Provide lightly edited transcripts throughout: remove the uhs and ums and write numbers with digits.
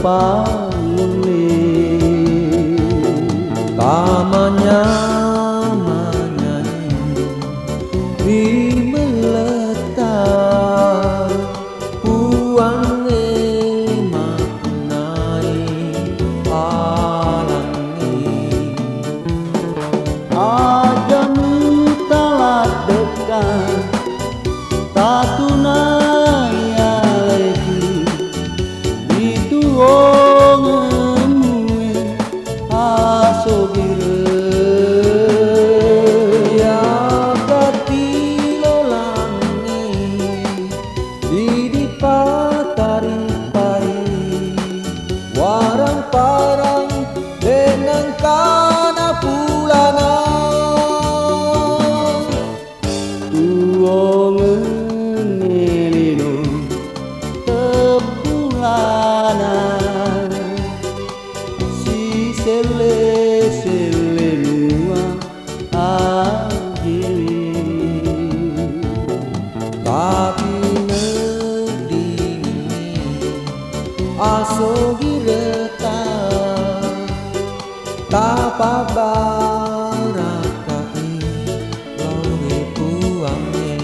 panguli kamanya manyanyi di meletar puange maknai alangi ajamu talat dekat tatunai aleki dituongemue asogire ya katilo langi didipatari pari warang parang benang kana pulana tuongenelino tepulana si sele mua agiri tapi ngedini asogireta tapa barakai lori puange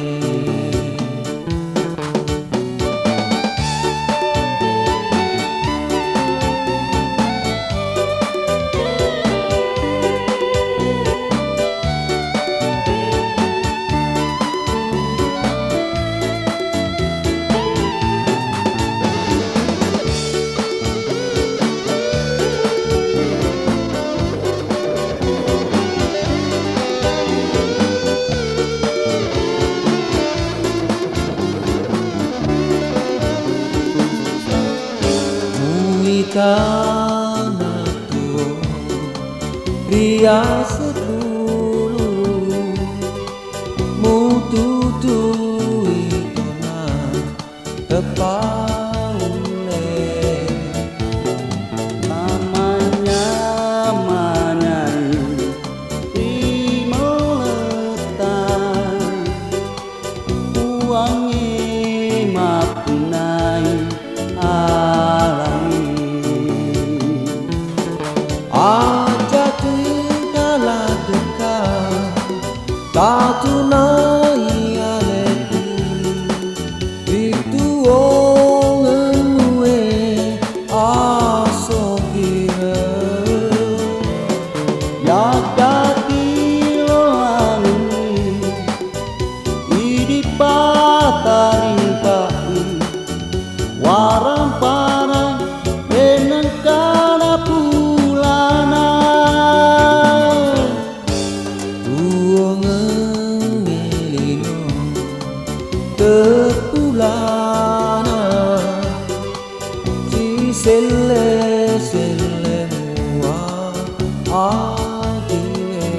tanah tua rias dulu mututui tanah tepaule namanya manai di meletar uangi maknai aja tinggallah dekat tatunai aleku dituongemue asogire ya katilo langi idipatari pari warang parang benang kana pulana tuongengelino tepulana si sele mua agile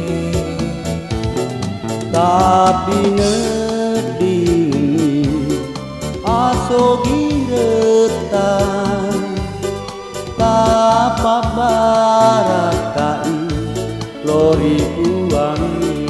tapi ngedini asogiretan tapa barakai lori puangi